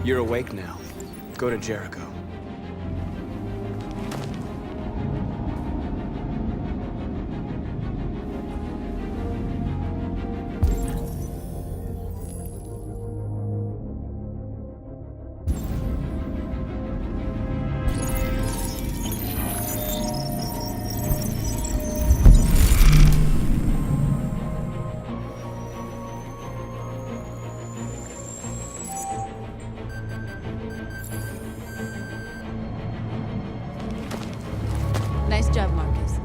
You're awake now. Go to Jericho. Nice job, Marcus.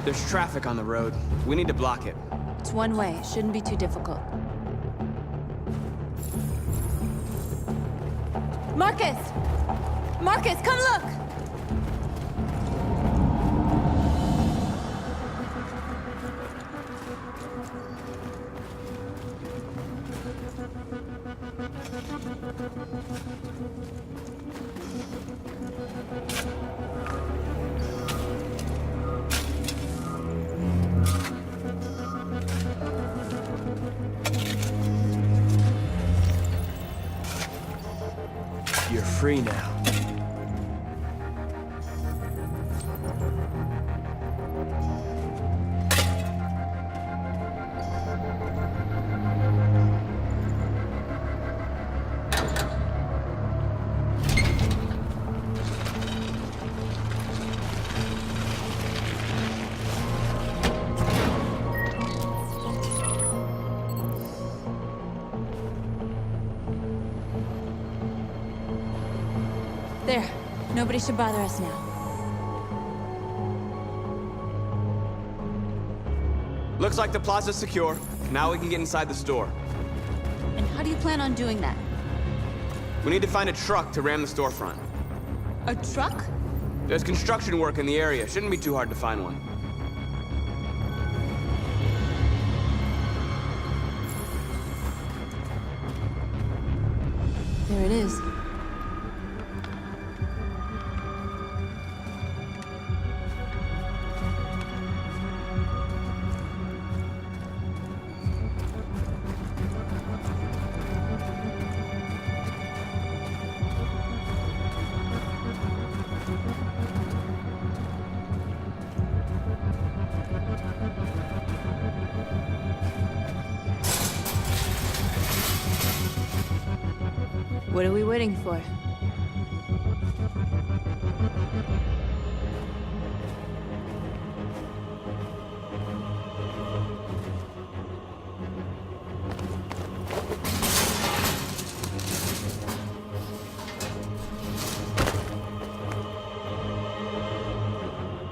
There's traffic on the road. We need to block it. It's one way. It shouldn't be too difficult. Marcus! Marcus, come look! You're free now. There. Nobody should bother us now. Looks like the plaza's secure. Now we can get inside the store. And how do you plan on doing that? We need to find a truck to ram the storefront. A truck? There's construction work in the area. Shouldn't be too hard to find one. There it is. What are we waiting for?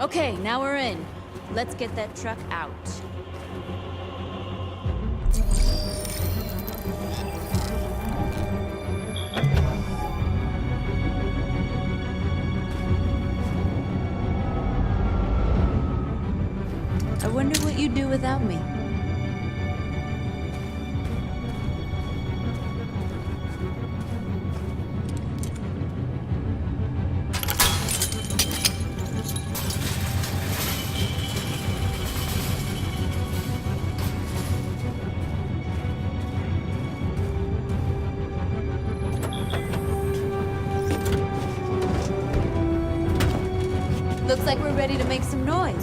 Okay, now we're in. Let's get that truck out. I wonder what you'd do without me. Looks like we're ready to make some noise.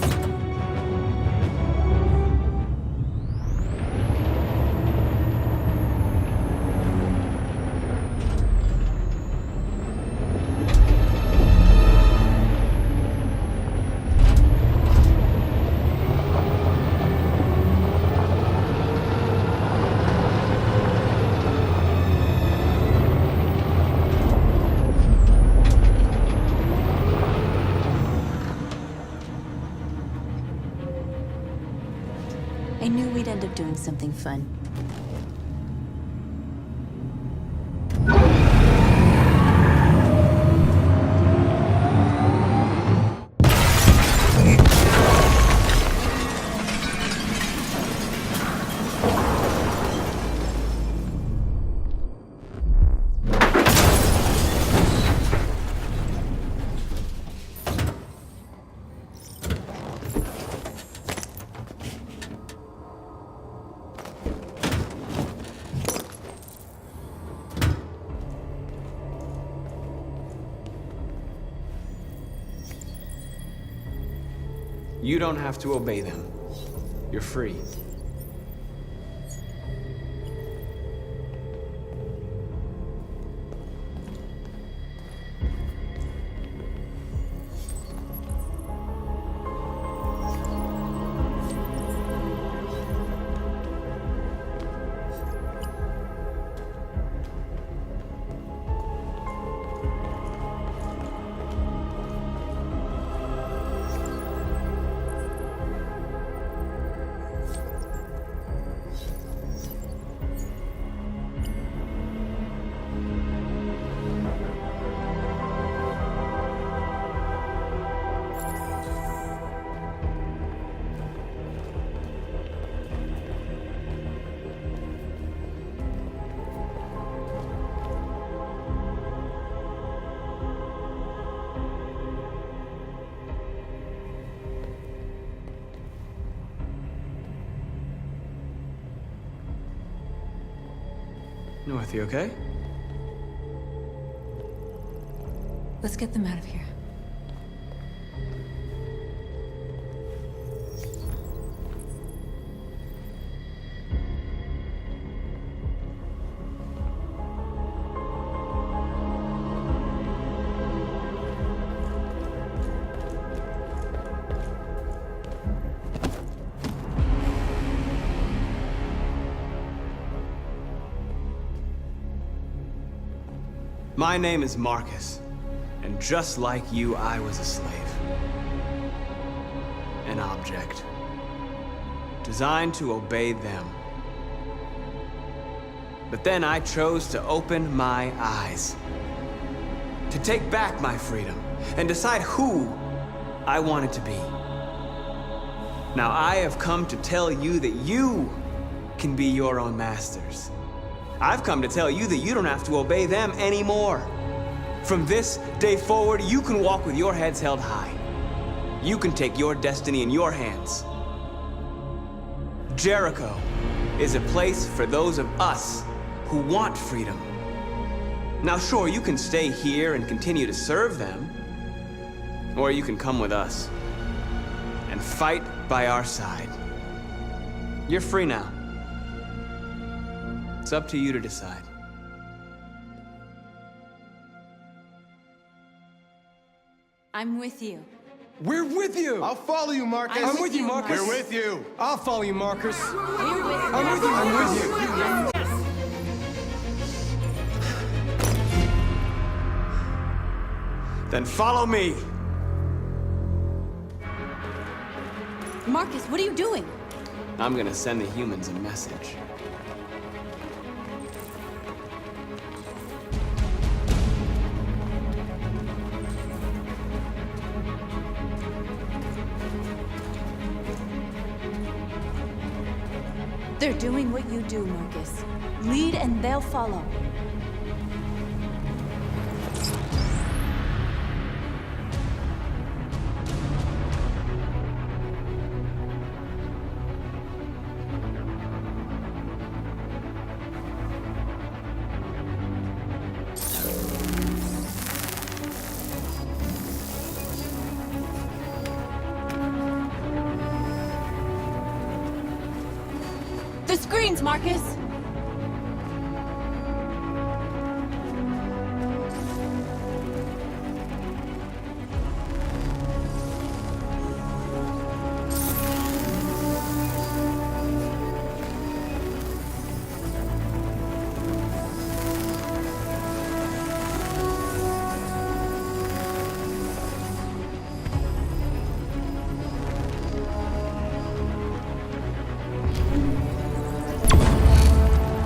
I knew we'd end up doing something fun. You don't have to obey them. You're free. North, you okay? Let's get them out of here. My name is Marcus, and just like you, I was a slave. An object. Designed to obey them. But then I chose to open my eyes. To take back my freedom, and decide who I wanted to be. Now I have come to tell you that you can be your own masters. I've come to tell you that you don't have to obey them anymore. From this day forward, you can walk with your heads held high. You can take your destiny in your hands. Jericho is a place for those of us who want freedom. Now sure, you can stay here and continue to serve them, or you can come with us and fight by our side. You're free now. It's up to you to decide. I'm with you. We're with you! I'll follow you, Marcus. I'm I'm with you, Marcus. We're with you. I'll follow you, Marcus. We're with you. I'm with you, I'm with you. Then follow me. Marcus, what are you doing? I'm gonna send the humans a message. They're doing what you do, Marcus. Lead and they'll follow. The screens, Marcus!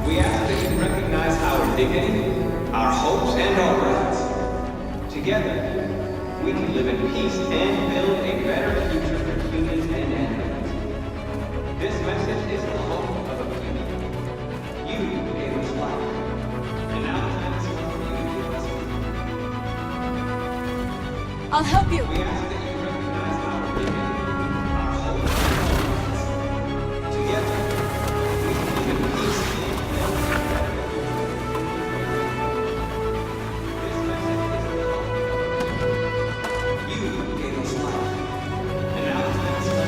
We ask that you recognize our dignity, our hopes, and our rights. Together, we can live in peace and build a better future for humans and animals. This message is the hope of a people. You gave us life, and now the time has come for you to give us freedom. I'll help you! We ask that you recognize our dignity, our hopes, and our rights. Together, we can live in peace and build a better This message is the hope. You gave us life, and now the time has come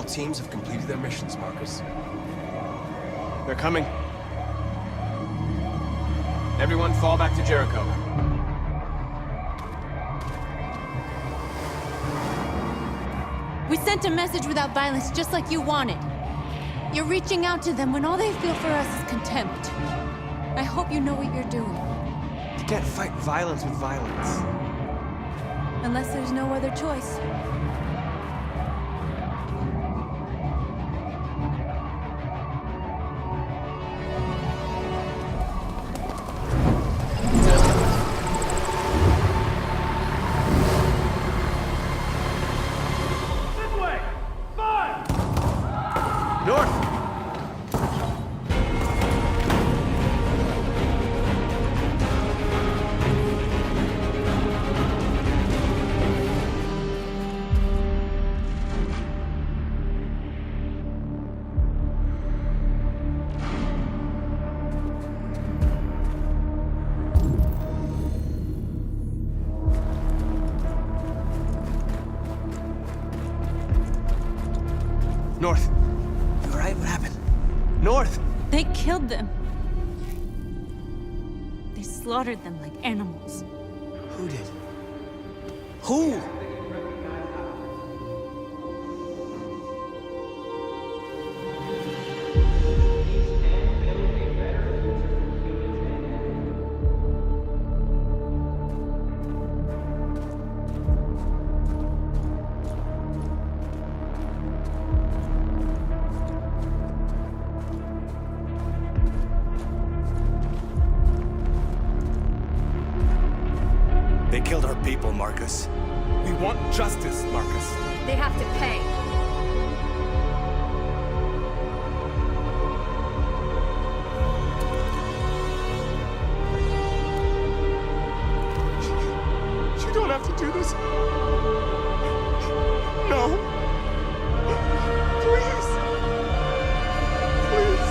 All teams have completed their missions, Marcus. They're coming. Everyone fall back to Jericho. We sent a message without violence, just like you wanted. You're reaching out to them when all they feel for us is contempt. I hope you know what you're doing. You can't fight violence with violence. Unless there's no other choice. North! North! You alright? What happened? North! They killed them. They slaughtered them like animals. Who did? Who? They killed our people, Marcus. We want justice, Marcus. They have to pay. You don't have to do this. No. Please. Please.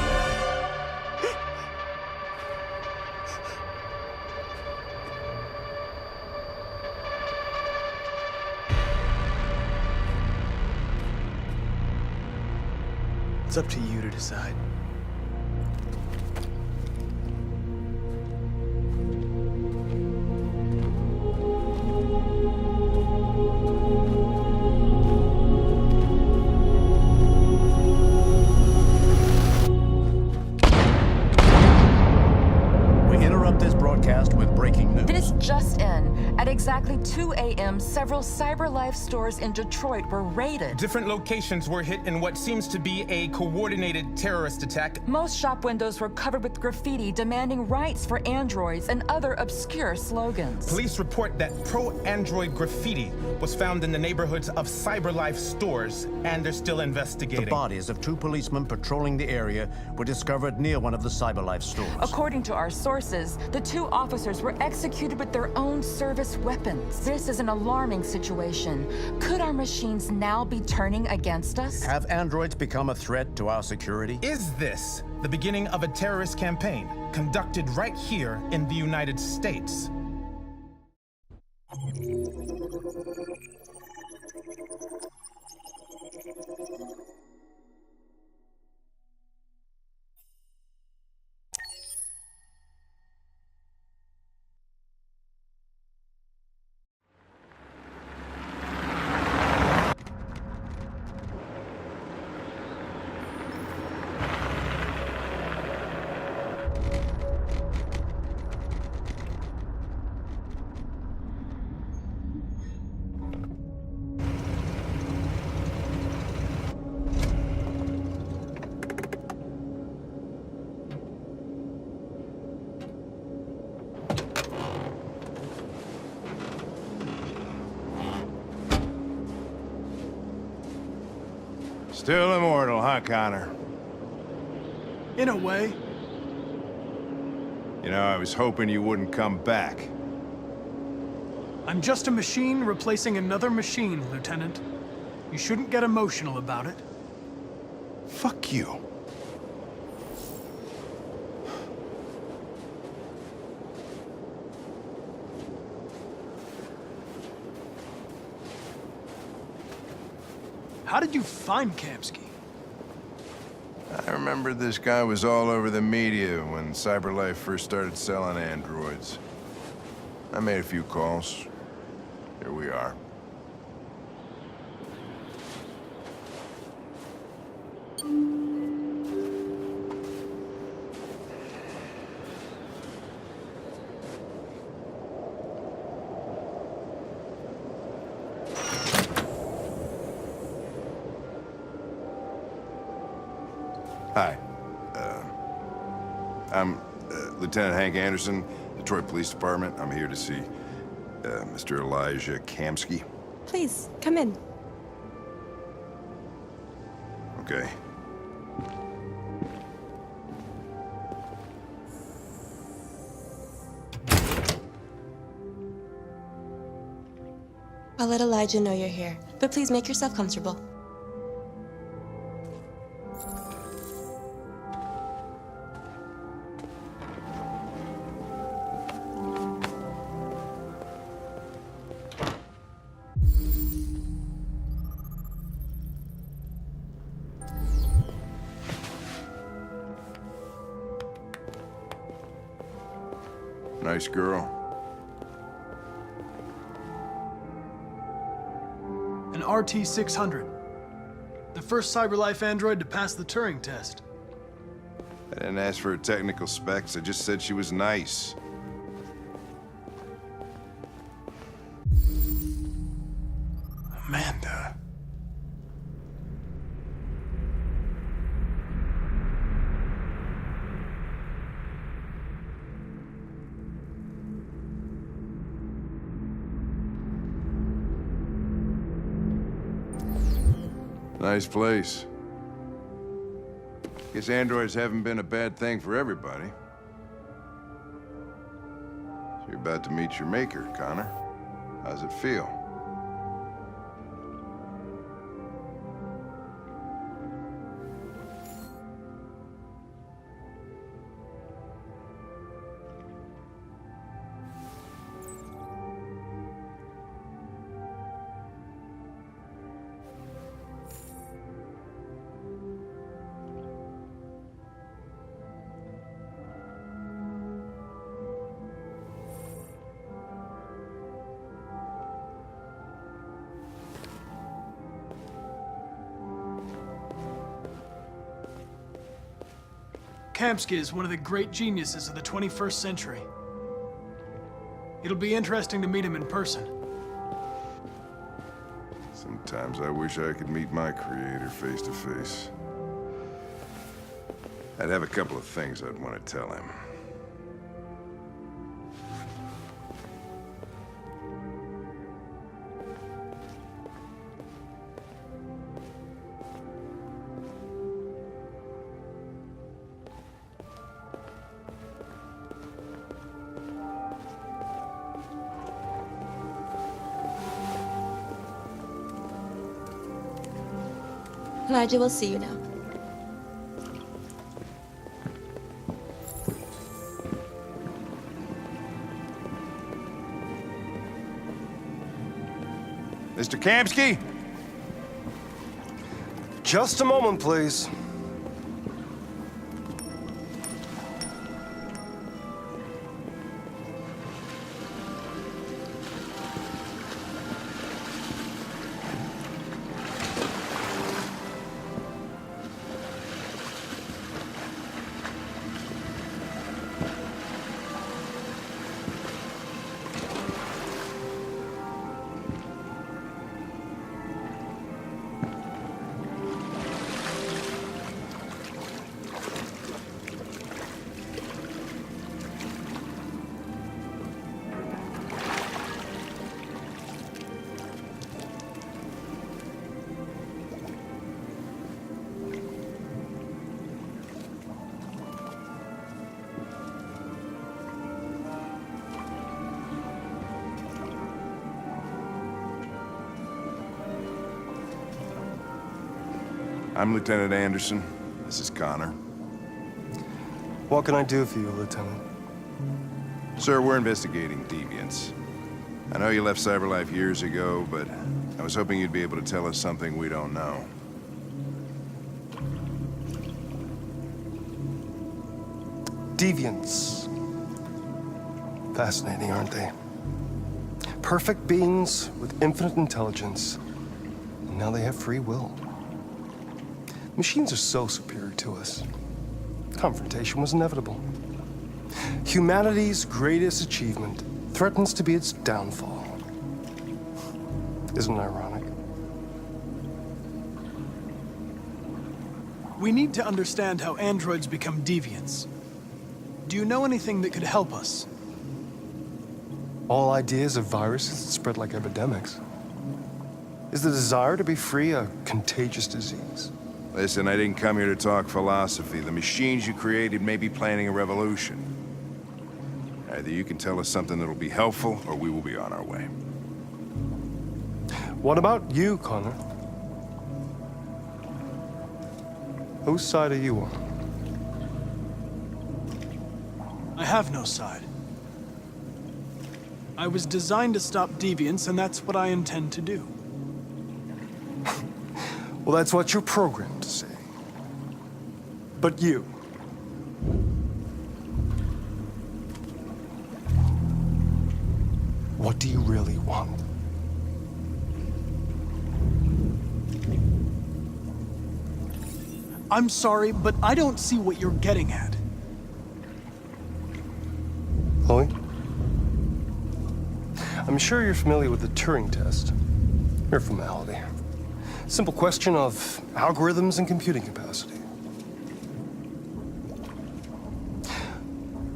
It's up to you to decide. We interrupt this broadcast with breaking news. This just in. At exactly 2 a.m., several CyberLife stores in Detroit were raided. Different locations were hit in what seems to be a coordinated terrorist attack. Most shop windows were covered with graffiti demanding rights for androids and other obscure slogans. Police report that pro-android graffiti was found in the neighborhoods of CyberLife stores, and they're still investigating. The bodies of two policemen patrolling the area were discovered near one of the CyberLife stores. According to our sources, the two officers were executed with their own service weapons. This is an alarming situation. Could our machines now be turning against us? Have androids become a threat to our security? Is this the beginning of a terrorist campaign conducted right here in the United States? Still immortal, huh, Connor? In a way. You know, I was hoping you wouldn't come back. I'm just a machine replacing another machine, Lieutenant. You shouldn't get emotional about it. Fuck you. How did you find Kamsky? I remember this guy was all over the media when CyberLife first started selling androids. I made a few calls. Here we are. Hi. I'm Lieutenant Hank Anderson, Detroit Police Department. I'm here to see Mr. Elijah Kamsky. Please, come in. Okay. I'll let Elijah know you're here, but please make yourself comfortable. Nice girl. An RT-600. The first CyberLife android to pass the Turing test. I didn't ask for her technical specs. I just said she was nice. Amanda. Nice place. Guess androids haven't been a bad thing for everybody. So you're about to meet your maker, Connor. How's it feel? Kamsky is one of the great geniuses of the 21st century. It'll be interesting to meet him in person. Sometimes I wish I could meet my creator face to face. I'd have a couple of things I'd want to tell him. Elijah will see you now. Mr. Kamsky? Just a moment, please. I'm Lieutenant Anderson. This is Connor. What can I do for you, Lieutenant? Sir, we're investigating deviants. I know you left CyberLife years ago, but I was hoping you'd be able to tell us something we don't know. Deviants. Fascinating, aren't they? Perfect beings with infinite intelligence. And now they have free will. Machines are so superior to us. Confrontation was inevitable. Humanity's greatest achievement threatens to be its downfall. Isn't it ironic? We need to understand how androids become deviants. Do you know anything that could help us? All ideas of viruses that spread like epidemics. Is the desire to be free a contagious disease? Listen, I didn't come here to talk philosophy. The machines you created may be planning a revolution. Either you can tell us something that'll be helpful, or we will be on our way. What about you, Connor? Whose side are you on? I have no side. I was designed to stop deviants, and that's what I intend to do. Well, that's what you're programmed to say. But you. What do you really want? I'm sorry, but I don't see what you're getting at. Chloe? I'm sure you're familiar with the Turing test. Mere formality. Simple question of algorithms and computing capacity.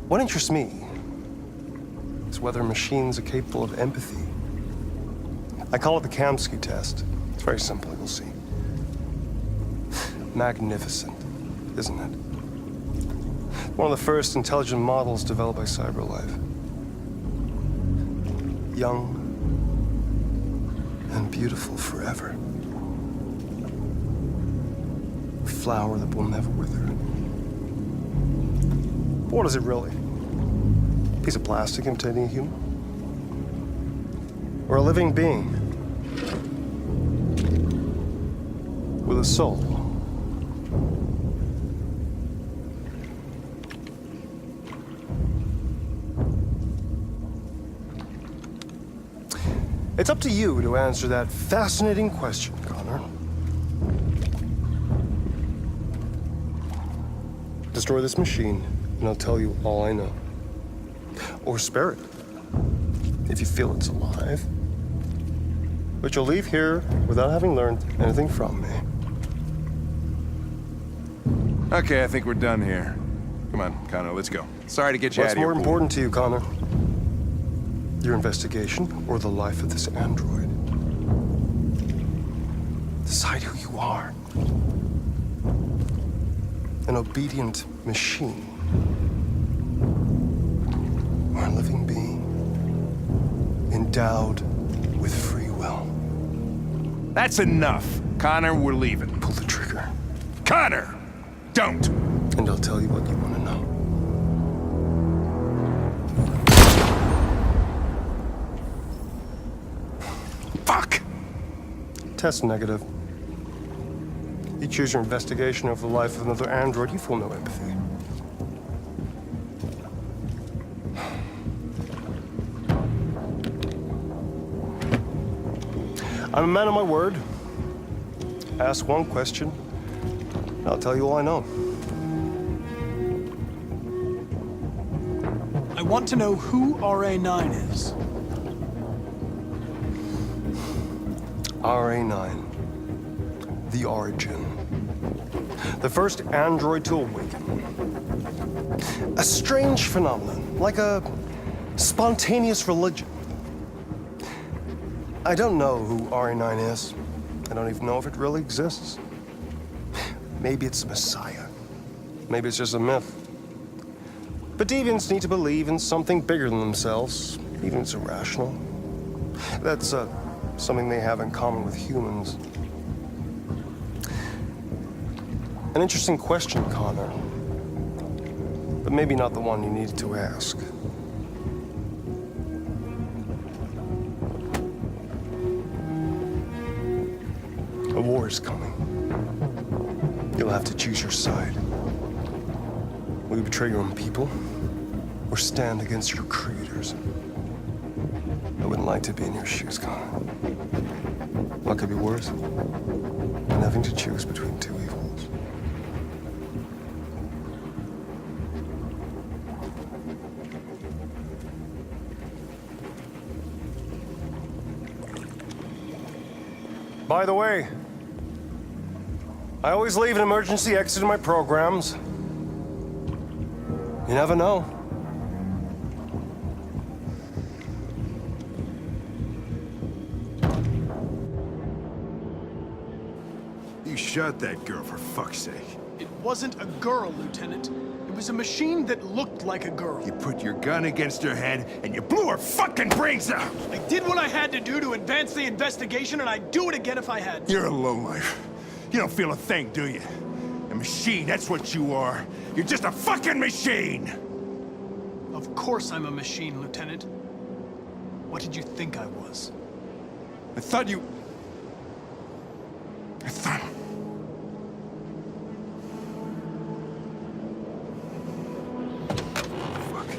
What interests me is whether machines are capable of empathy. I call it the Kamsky test. It's very simple, you'll see. Magnificent, isn't it? One of the first intelligent models developed by CyberLife. Young and beautiful forever. A flower that will never wither. But what is it really? A piece of plastic imitating a human? Or a living being? With a soul? It's up to you to answer that fascinating question, Connor. Destroy this machine, and I'll tell you all I know. Or spare it, if you feel it's alive. But you'll leave here without having learned anything from me. Okay, I think we're done here. Come on, Connor, let's go. Sorry to get you out What's of here. more important to you, Connor? Your investigation or the life of this android? Decide who you are. An obedient machine. Or a living being. Endowed with free will. That's enough. Connor, we're leaving. Pull the trigger. Connor! Don't! And I'll tell you what you want to know. Fuck! Test negative. You choose your investigation over the life of another android, you feel no empathy. I'm a man of my word. Ask one question, and I'll tell you all I know. I want to know who RA9 is. RA9. The origin. The first android to awaken. A strange phenomenon, like a spontaneous religion. I don't know who RA9 is. I don't even know if it really exists. Maybe it's a messiah. Maybe it's just a myth. But deviants need to believe in something bigger than themselves, even if it's irrational. That's something they have in common with humans. An interesting question, Connor. But maybe not the one you needed to ask. war is coming. You'll have to choose your side. Will you betray your own people, or stand against your creators? I wouldn't like to be in your shoes, Connor. What could be worse than having to choose between two evils? By the way, I always leave an emergency exit in my programs. You never know. You shot that girl, for fuck's sake. It wasn't a girl, Lieutenant. It was a machine that looked like a girl. You put your gun against her head, and you blew her fucking brains out! I did what I had to do to advance the investigation, and I'd do it again if I had to. You're a lowlife. You don't feel a thing, do you? A machine, that's what you are. You're just a fucking machine! Of course I'm a machine, Lieutenant. What did you think I was? I thought you... I thought... Fuck.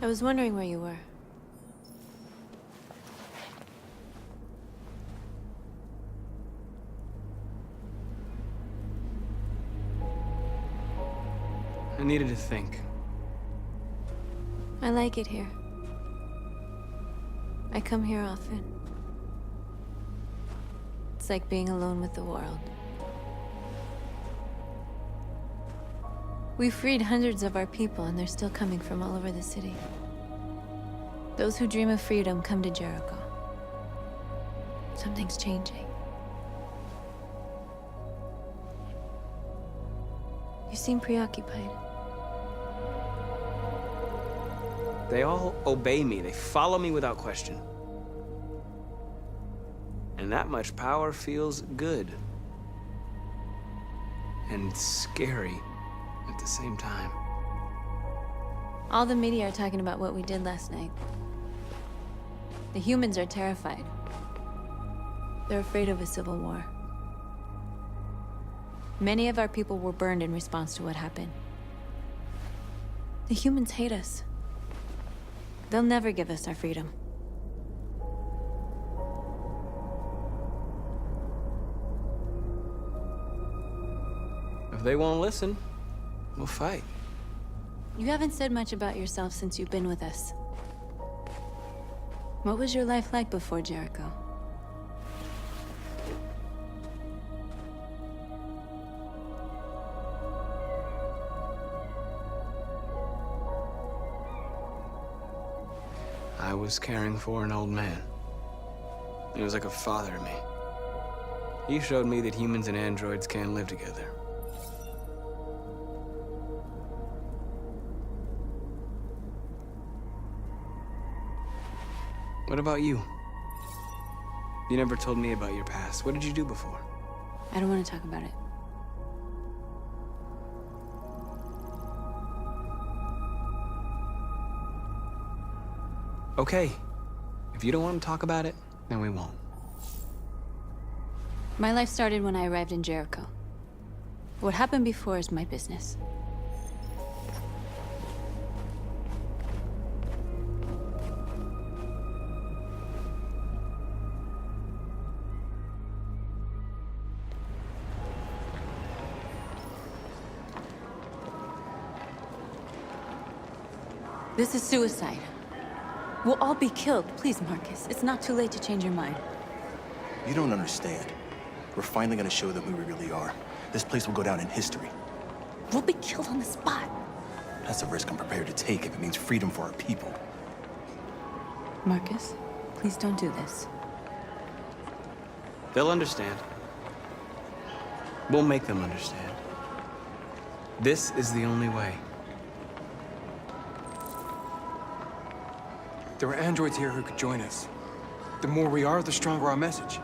I was wondering where you were. I needed to think. I like it here. I come here often. It's like being alone with the world. We freed hundreds of our people, and they're still coming from all over the city. Those who dream of freedom come to Jericho. Something's changing. You seem preoccupied. They all obey me. They follow me without question. And that much power feels good. And scary at the same time. All the media are talking about what we did last night. The humans are terrified. They're afraid of a civil war. Many of our people were burned in response to what happened. The humans hate us. They'll never give us our freedom. If they won't listen, we'll fight. You haven't said much about yourself since you've been with us. What was your life like before Jericho? I was caring for an old man. He was like a father to me. He showed me that humans and androids can live together. What about you? You never told me about your past. What did you do before? I don't want to talk about it. Okay. If you don't want to talk about it, then we won't. My life started when I arrived in Jericho. What happened before is my business. This is suicide. We'll all be killed. Please, Marcus. It's not too late to change your mind. You don't understand. We're finally gonna show them who we really are. This place will go down in history. We'll be killed on the spot. That's a risk I'm prepared to take if it means freedom for our people. Marcus, please don't do this. They'll understand. We'll make them understand. This is the only way. There are androids here who could join us. The more we are, the stronger our message.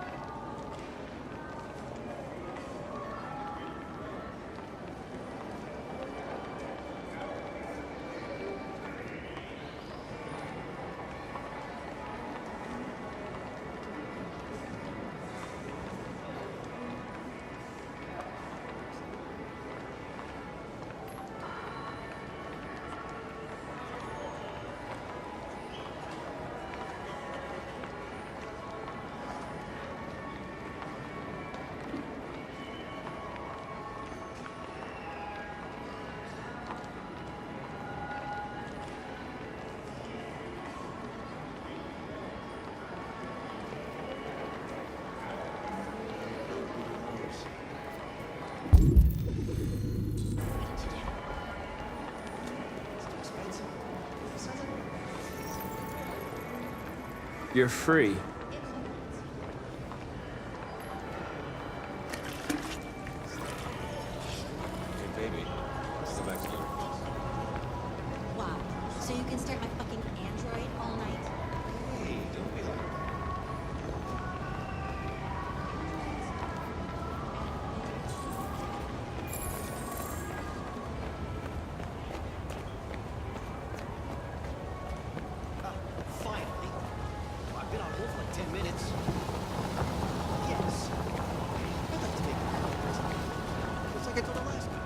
You're free. Wow. So you can start my fucking android all night? Hey, don't be like Finally. I've been on hold for like 10 minutes. Yes. I'd like to make a request. Just like I told the last guy.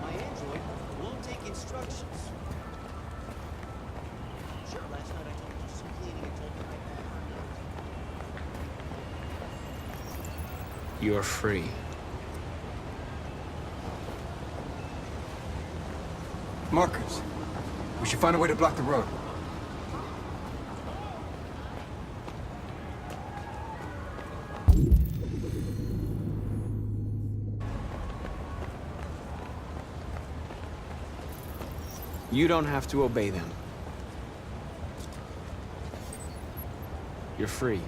My android won't take instructions. Sure, last night I told him to do some cleaning and told him I You're free. Markers. We should find a way to block the road. You don't have to obey them. You're free.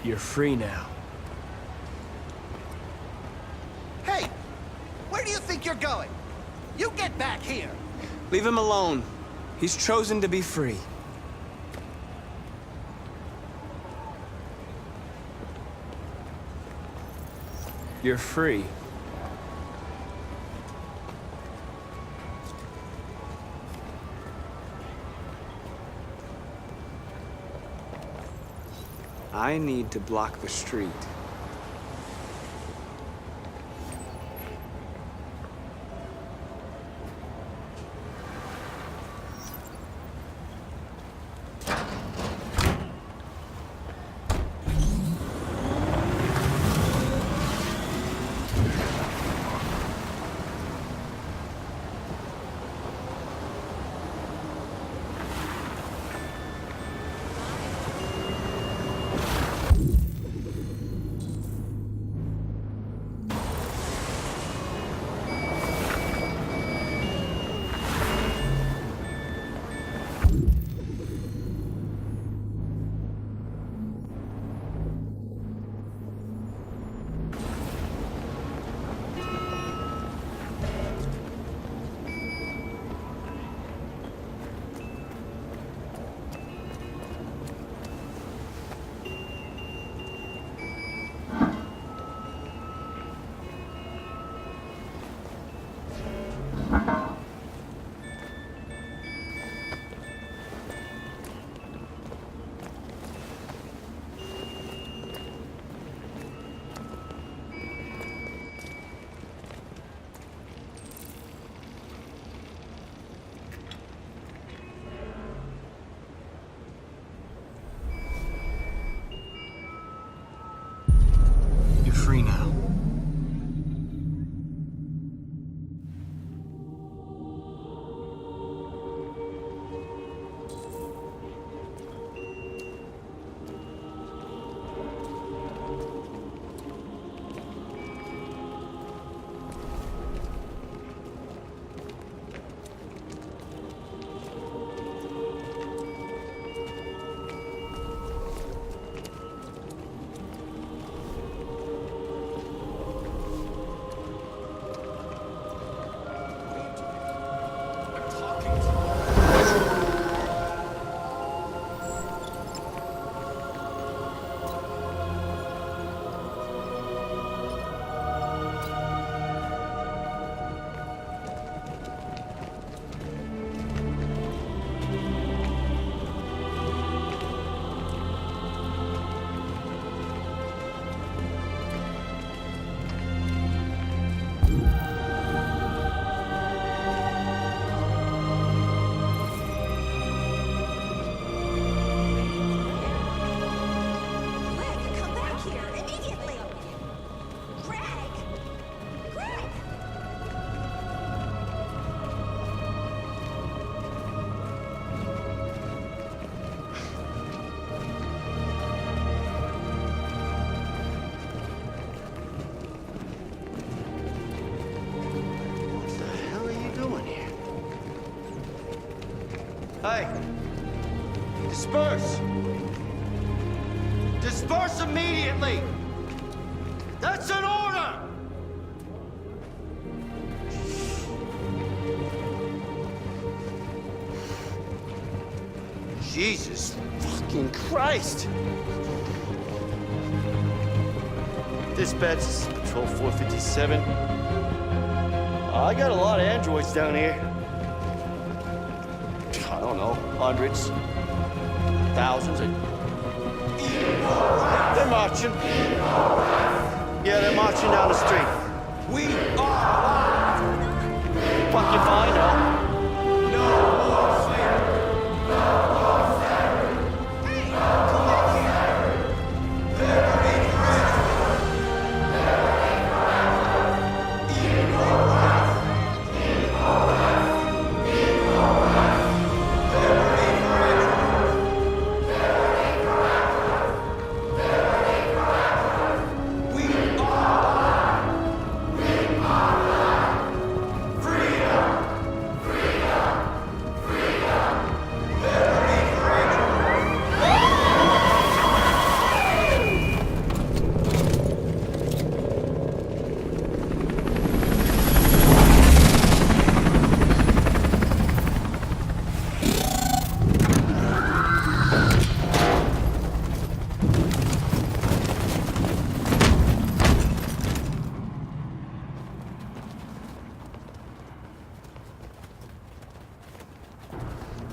You're free now. Hey! Where do you think you're going? You get back here! Leave him alone. He's chosen to be free. You're free. I need to block the street. Disperse! Disperse immediately! That's an order! Jesus fucking Christ! Dispatch, this is Patrol 457. I got a lot of androids down here. I don't know, hundreds, thousands. They're marching. Yeah, they're marching down the street. We are fucking fine, no?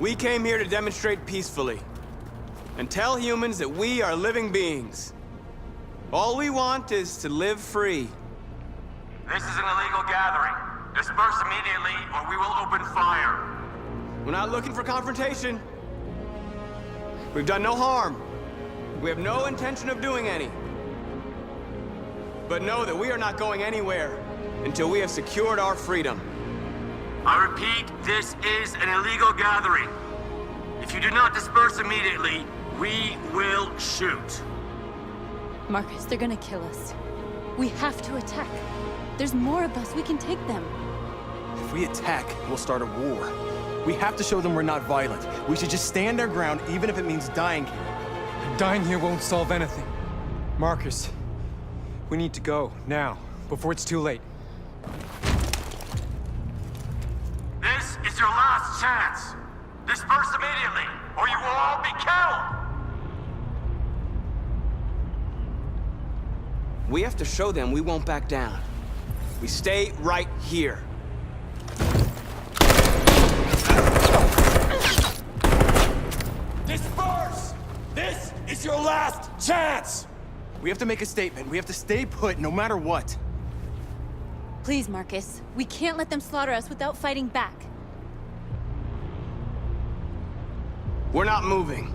We came here to demonstrate peacefully and tell humans that we are living beings. All we want is to live free. This is an illegal gathering. Disperse immediately or we will open fire. We're not looking for confrontation. We've done no harm. We have no intention of doing any. But know that we are not going anywhere until we have secured our freedom. I repeat, this is an illegal gathering. If you do not disperse immediately, we will shoot. Marcus, they're gonna kill us. We have to attack. There's more of us. We can take them. If we attack, we'll start a war. We have to show them we're not violent. We should just stand our ground, even if it means dying here. Dying here won't solve anything. Marcus, we need to go, now, before it's too late. This is your last chance. Disperse immediately, or you will all be killed! We have to show them we won't back down. We stay right here. Disperse! This is your last chance! We have to make a statement. We have to stay put, no matter what. Please, Marcus. We can't let them slaughter us without fighting back. We're not moving.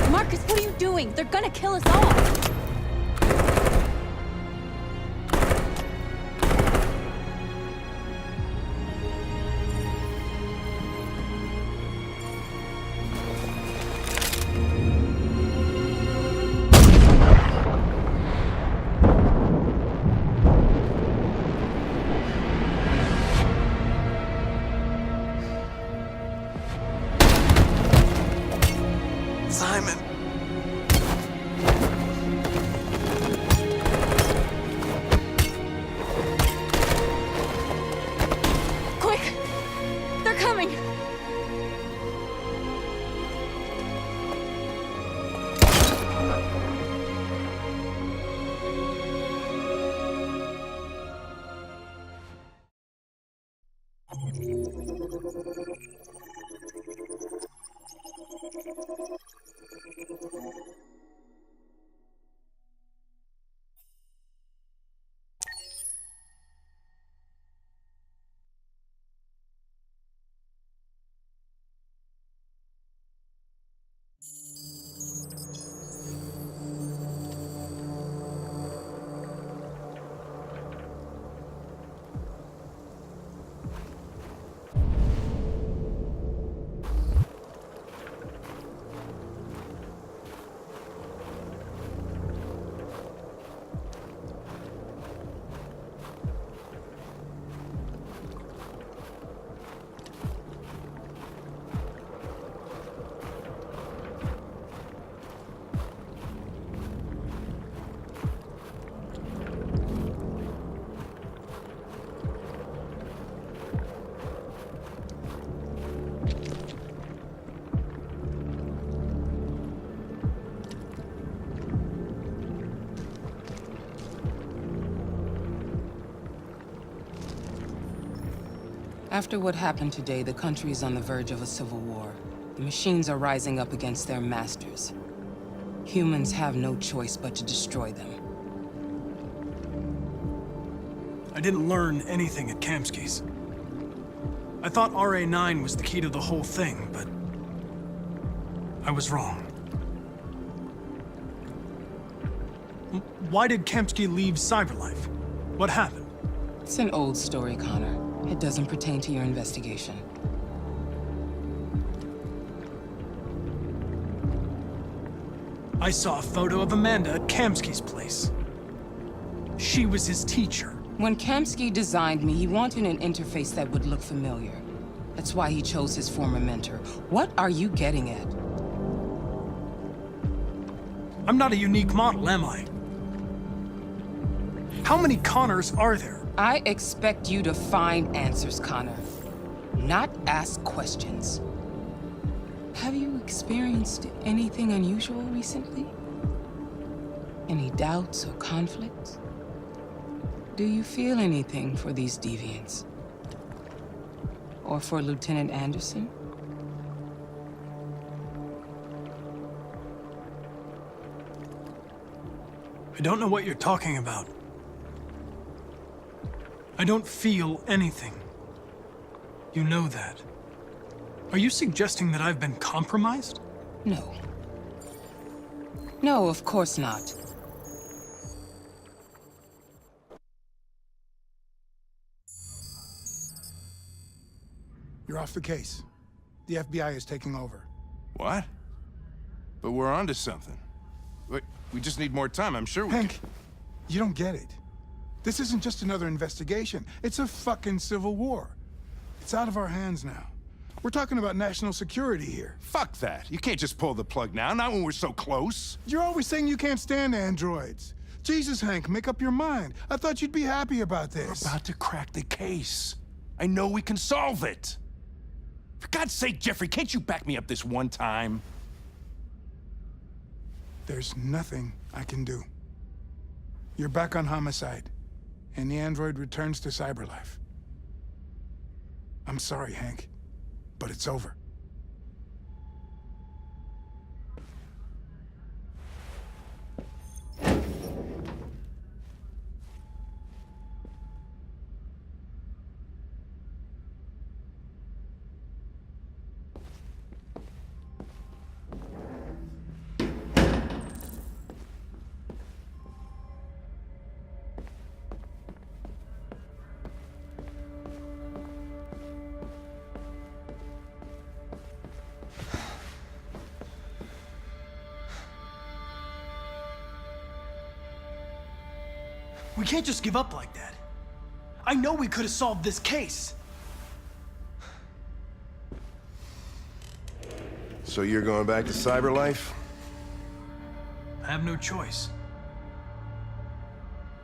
Marcus, what are you doing? They're gonna kill us all! Simon. Quick! They're coming! After what happened today, the country is on the verge of a civil war. The machines are rising up against their masters. Humans have no choice but to destroy them. I didn't learn anything at Kamsky's. I thought RA9 was the key to the whole thing, but I was wrong. Why did Kamsky leave Cyberlife? What happened? It's an old story, Connor. It doesn't pertain to your investigation. I saw a photo of Amanda at Kamsky's place. She was his teacher. When Kamsky designed me, he wanted an interface that would look familiar. That's why he chose his former mentor. What are you getting at? I'm not a unique model, am I? How many Connors are there? I expect you to find answers, Connor, not ask questions. Have you experienced anything unusual recently? Any doubts or conflicts? Do you feel anything for these deviants? Or for Lieutenant Anderson? I don't know what you're talking about. I don't feel anything. You know that. Are you suggesting that I've been compromised? No. No, of course not. You're off the case. The FBI is taking over. What? But we're onto something. We just need more time, I'm sure we Hank, you don't get it. This isn't just another investigation. It's a fucking civil war. It's out of our hands now. We're talking about national security here. Fuck that. You can't just pull the plug now, not when we're so close. You're always saying you can't stand androids. Jesus, Hank, make up your mind. I thought you'd be happy about this. We're about to crack the case. I know we can solve it. For God's sake, Jeffrey, can't you back me up this one time? There's nothing I can do. You're back on homicide, and the android returns to Cyberlife. I'm sorry, Hank, but it's over. We can't just give up like that. I know we could have solved this case. So you're going back to Cyberlife? I have no choice.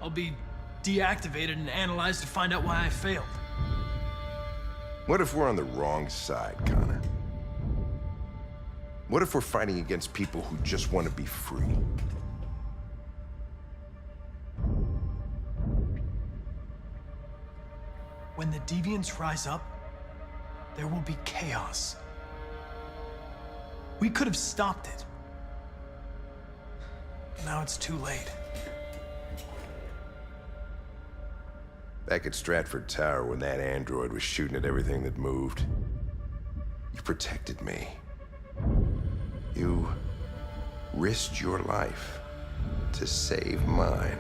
I'll be deactivated and analyzed to find out why I failed. What if we're on the wrong side, Connor? What if we're fighting against people who just want to be free? When the deviants rise up, there will be chaos. We could have stopped it. Now it's too late. Back at Stratford Tower when that android was shooting at everything that moved, you protected me. You risked your life to save mine.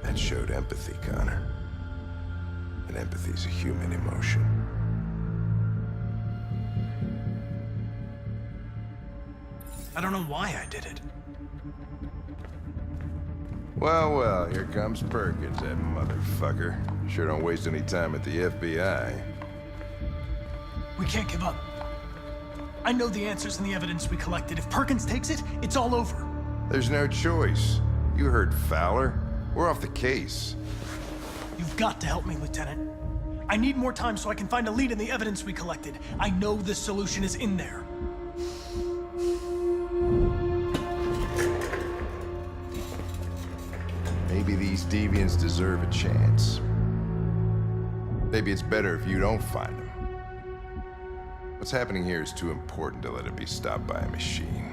That showed empathy, Connor. And empathy's a human emotion. I don't know why I did it. Well, here comes Perkins, that motherfucker. Sure don't waste any time at the FBI. We can't give up. I know the answers and the evidence we collected. If Perkins takes it, it's all over. There's no choice. You heard Fowler. We're off the case. You've got to help me, Lieutenant. I need more time so I can find a lead in the evidence we collected. I know the solution is in there. Maybe these deviants deserve a chance. Maybe it's better if you don't find him. What's happening here is too important to let it be stopped by a machine.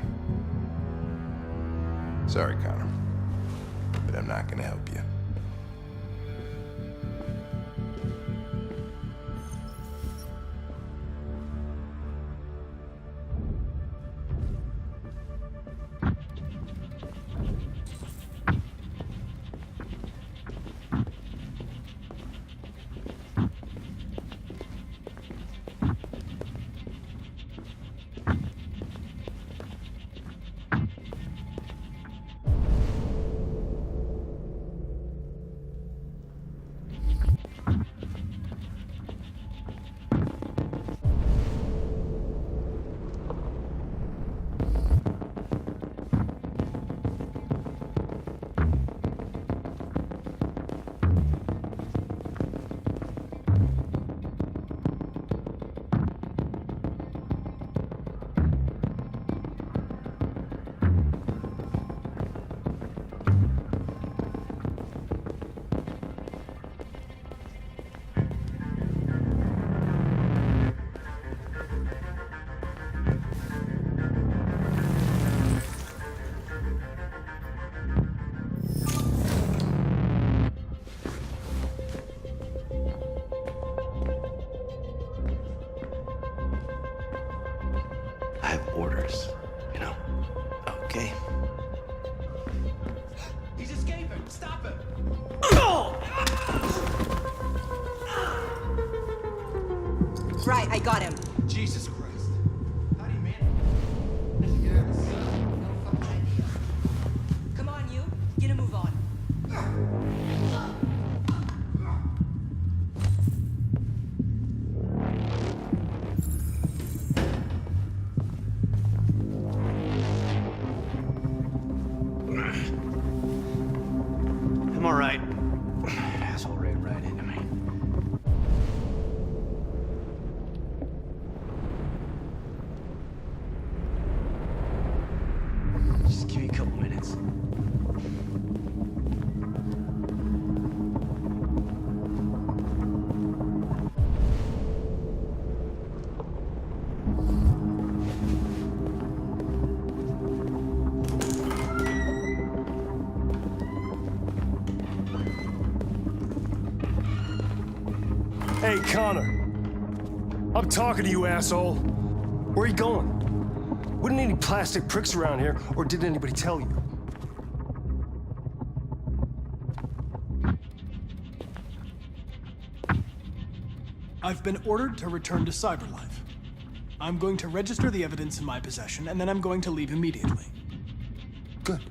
Sorry, Connor, but I'm not gonna help you. I have orders, you know? Okay. He's escaping! Stop him! Right, I got him. Jesus Christ. How do you manage? I should get out of the city. No fucking idea. Come on, you. Get a move on. I'm alright. Asshole ran right into me. Just give me a couple minutes. Hey, Connor. I'm talking to you, asshole. Where are you going? Wouldn't any plastic pricks around here, or did anybody tell you? I've been ordered to return to Cyberlife. I'm going to register the evidence in my possession, and then I'm going to leave immediately. Good.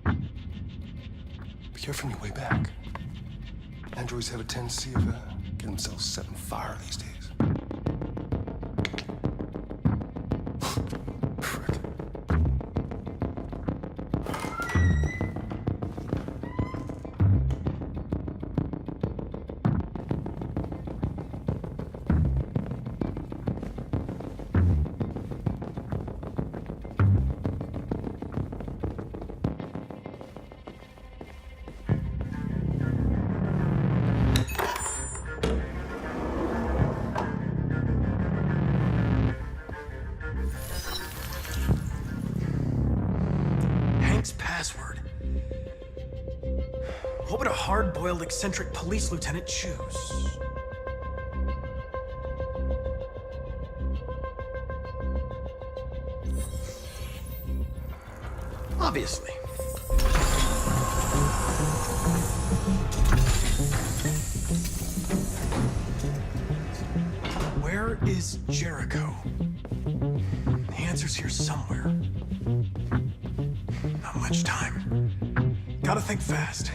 Be careful on your way back. Androids have a tendency of getting themselves set on fire these days. Frick. Password. What would a hard-boiled, eccentric police lieutenant choose? Obviously. Where is Jericho? The answer's here somewhere. Not much time. Gotta think fast.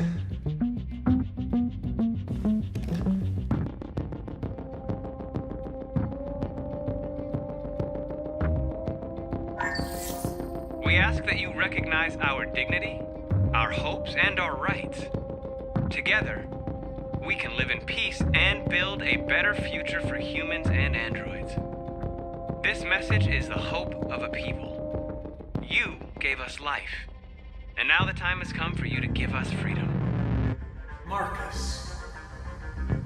We ask that you recognize our dignity, our hopes, and our rights. Together, we can live in peace and build a better future for humans and androids. This message is the hope of a people. You gave us life, and now the time has come for you to give us freedom. Marcus,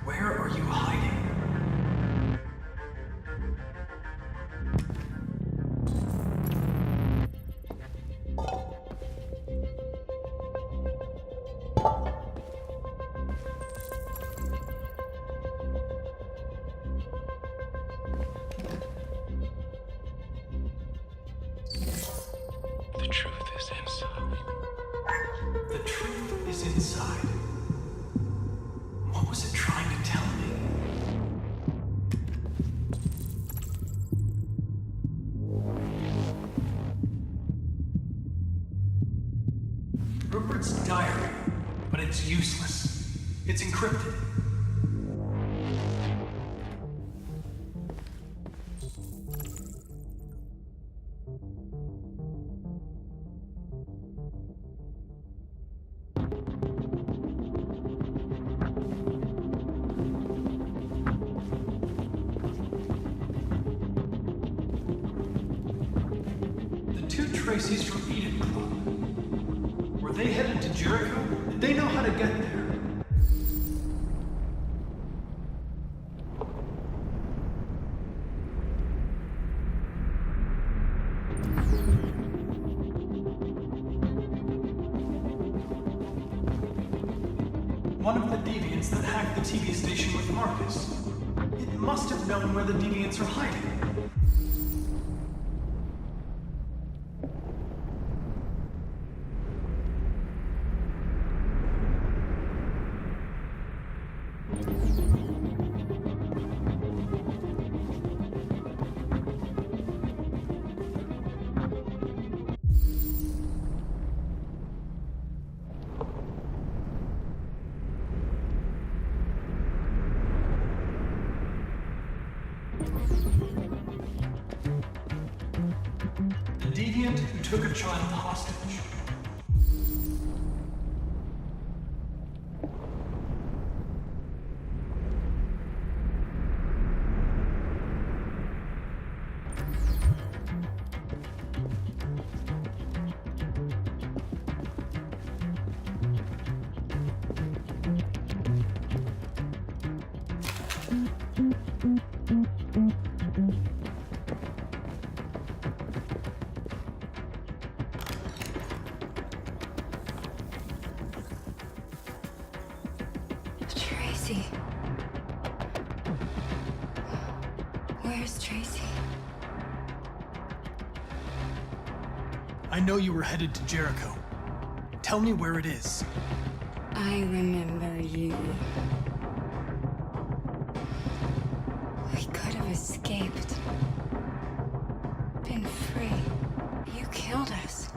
where are you hiding? was inside? What was it trying to tell me? Rupert's diary, but it's useless. It's encrypted. The two Tracy's from Eden Club. Were they headed to Jericho? Did they know how to get there? One of the deviants that hacked the TV station with Marcus. It must have known where the deviants are hiding. The deviant who took a child hostage. Tracy. Where's Tracy? I know you were headed to Jericho. Tell me where it is. I remember you. We could have escaped. Been free. You killed us.